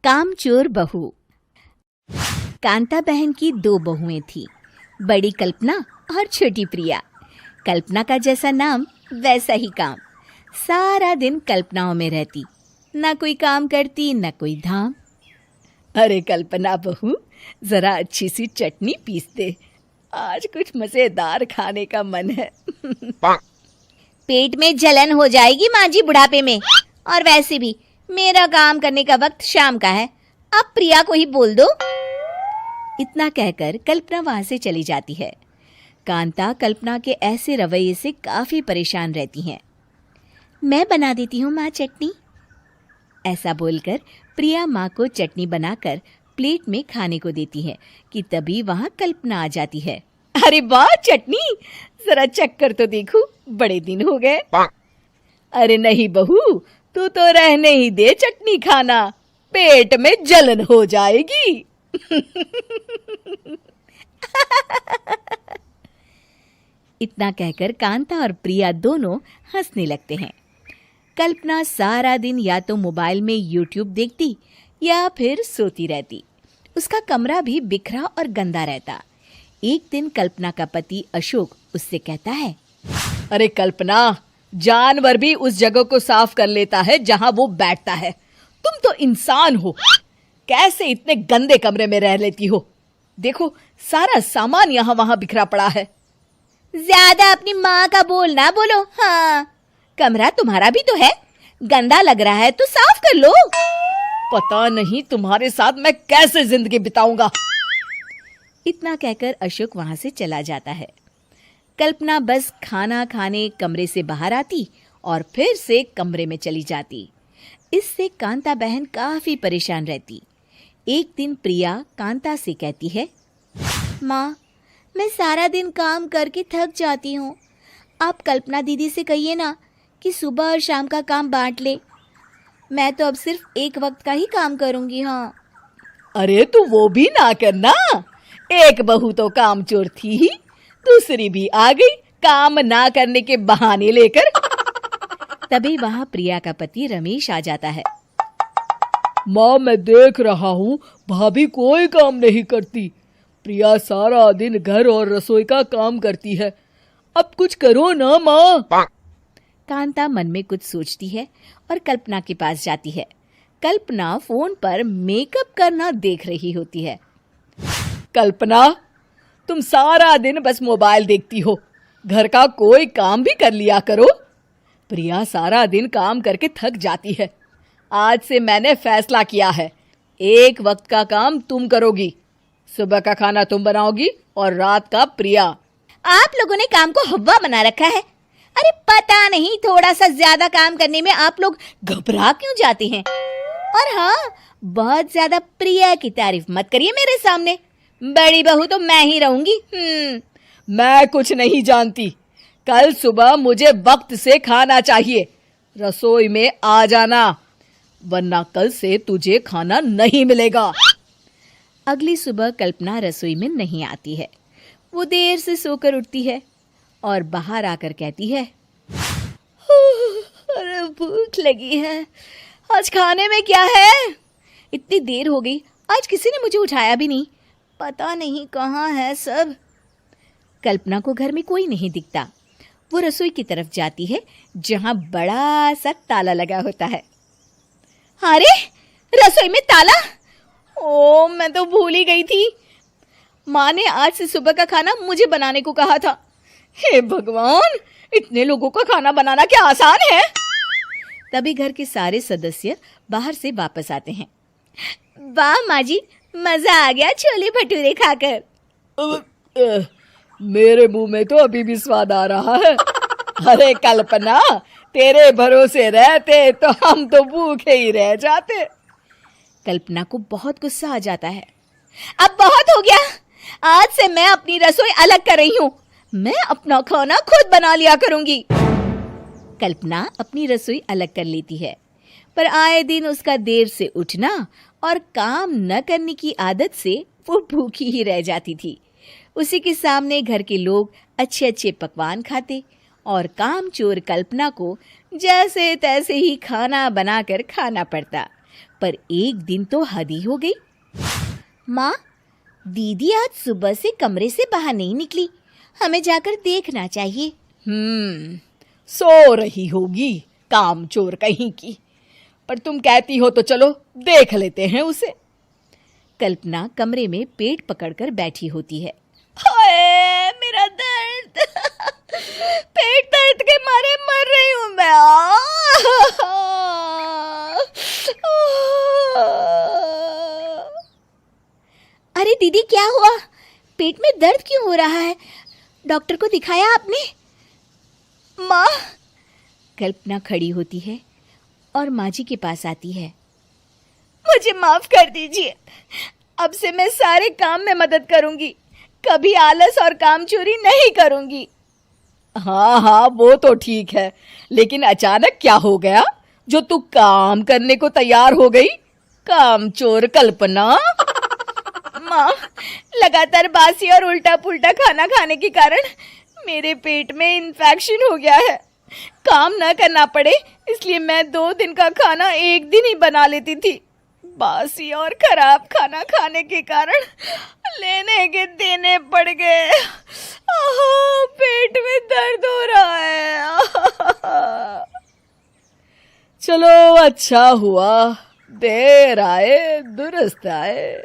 कामचोर बहू। कांता बहन की दो बहुएं थीं, बड़ी कल्पना और छोटी प्रिया। कल्पना का जैसा नाम वैसा ही काम। सारा दिन कल्पनाओं में रहती, ना कोई काम करती न कोई धाम। अरे कल्पना बहू, जरा अच्छी सी चटनी पीस दे, आज कुछ मजेदार खाने का मन है। पेट में जलन हो जाएगी माँ जी बुढ़ापे में, और वैसे भी मेरा काम करने का वक्त शाम का है, अब प्रिया को ही बोल दो। इतना कहकर कल्पना वहां से चली जाती है। कांता कल्पना के ऐसे रवैये से काफी परेशान रहती हैं। मैं बना देती हूँ माँ चटनी, ऐसा बोलकर प्रिया माँ को चटनी बनाकर प्लेट में खाने को देती है कि तभी वहां कल्पना आ जाती है। अरे वाह चटनी, जरा चख कर तो देखूं, बड़े दिन हो गए। अरे नहीं बहू, तू तो रहने ही दे चटनी खाना, पेट में जलन हो जाएगी। इतना कहकर कांता और प्रिया दोनों हंसने लगते हैं। कल्पना सारा दिन या तो मोबाइल में यूट्यूब देखती या फिर सोती रहती। उसका कमरा भी बिखरा और गंदा रहता। एक दिन कल्पना का पति अशोक उससे कहता है, अरे कल्पना, जानवर भी उस जगह को साफ कर लेता है जहां वो बैठता है, तुम तो इंसान हो, कैसे इतने गंदे कमरे में रह लेती हो? देखो सारा सामान यहाँ वहां बिखरा पड़ा है। ज्यादा अपनी माँ का बोल ना बोलो। हाँ, कमरा तुम्हारा भी तो है, गंदा लग रहा है तो साफ कर लो। पता नहीं तुम्हारे साथ मैं कैसे जिंदगी बिताऊंगा। इतना कहकर अशोक वहां से चला जाता है। कल्पना बस खाना खाने कमरे से बाहर आती और फिर से कमरे में चली जाती। इससे कांता बहन काफी परेशान रहती। एक दिन प्रिया कांता से कहती है, माँ, मैं सारा दिन काम करके थक जाती हूँ, आप कल्पना दीदी से कहिए ना कि सुबह और शाम का काम बांट ले, मैं तो अब सिर्फ एक वक्त का ही काम करूँगी। हाँ। अरे तू वो भी ना करना, एक बहू तो कामचोर थी ही, दूसरी भी आ गई काम ना करने के बहाने लेकर। तभी वहां प्रिया का पति रमेश आ जाता है। माँ, मैं देख रहा हूँ भाभी कोई काम नहीं करती, प्रिया सारा दिन घर और रसोई का काम करती है, अब कुछ करो ना माँ। कांता मन में कुछ सोचती है और कल्पना के पास जाती है। कल्पना फोन पर मेकअप करना देख रही होती है। कल्पना, तुम सारा दिन बस मोबाइल देखती हो, घर का कोई काम भी कर लिया करो। प्रिया सारा दिन काम करके थक जाती है, आज से मैंने फैसला किया है, एक वक्त का काम तुम करोगी, सुबह का खाना तुम बनाओगी और रात का प्रिया। आप लोगों ने काम को हव्वा बना रखा है। अरे पता नहीं थोड़ा सा ज्यादा काम करने में आप लोग घबरा क्यों जाते हैं। और हाँ, बहुत ज्यादा प्रिया की तारीफ मत करिए मेरे सामने, बड़ी बहू तो मैं ही रहूंगी। मैं कुछ नहीं जानती, कल सुबह मुझे वक्त से खाना चाहिए, रसोई में आ जाना, वरना कल से तुझे खाना नहीं मिलेगा। अगली सुबह कल्पना रसोई में नहीं आती है। वो देर से सोकर उठती है और बाहर आकर कहती है, अरे भूख लगी है, आज खाने में क्या है? इतनी देर हो गई, आज किसी ने मुझे उठाया भी नहीं, पता नहीं कहाँ है सब। कल्पना को घर में कोई नहीं दिखता। वो रसोई की तरफ जाती है जहां बड़ा सा ताला लगा होता है। अरे रसोई में ताला? ओ, मैं तो भूल ही गई थी, माँ ने आज से सुबह का खाना मुझे बनाने को कहा था। हे भगवान, इतने लोगों का खाना बनाना क्या आसान है? तभी घर के सारे सदस्य बाहर से वापस आते हैं। वाह माँ जी, मजा आ गया छोले भटूरे खाकर। मेरे मुंह में तो अभी भी स्वाद आ रहा है। अरे कल्पना, तेरे भरोसे रहते तो हम तो भूखे ही रह जाते। कल्पना को बहुत गुस्सा आ जाता है। अब बहुत हो गया, आज से मैं अपनी रसोई अलग कर रही हूँ, मैं अपना खाना खुद बना लिया करूंगी। कल्पना अपनी रसोई अलग कर लेती है, पर आए दिन उसका देर से उठना और काम न करने की आदत से वो भूखी ही रह जाती थी। उसी के सामने घर के लोग अच्छे अच्छे पकवान खाते और कामचोर कल्पना को जैसे तैसे ही खाना बनाकर खाना पड़ता। पर एक दिन तो हद ही हो गई। माँ, दीदी आज सुबह से कमरे से बाहर नहीं निकली, हमें जाकर देखना चाहिए। सो रही होगी काम चोर कहीं की, पर तुम कहती हो तो चलो देख लेते हैं उसे। कल्पना कमरे में पेट पकड़कर बैठी होती है। हाय मेरा दर्द, पेट दर्द के मारे मर रही हूँ मैं। अरे दीदी, क्या हुआ? पेट में दर्द क्यों हो रहा है? डॉक्टर को दिखाया आपने? माँ। कल्पना खड़ी होती है और माँ जी के पास आती है। मुझे माफ कर दीजिए, अब से मैं सारे काम में मदद करूंगी, कभी आलस और काम चोरी नहीं करूंगी। हाँ वो तो ठीक है, लेकिन अचानक क्या हो गया जो तू काम करने को तैयार हो गई? काम चोर कल्पना। माँ, लगातार बासी और उल्टा पुल्टा खाना खाने के कारण मेरे पेट में इन्फेक्शन हो गया है। काम न करना पड़े इसलिए मैं 2 दिन का खाना एक दिन ही बना लेती थी। बासी और खराब खाना खाने के कारण लेने के देने पड़ गए। पेट में दर्द हो रहा है। चलो अच्छा हुआ, देर आए दुरुस्त आए।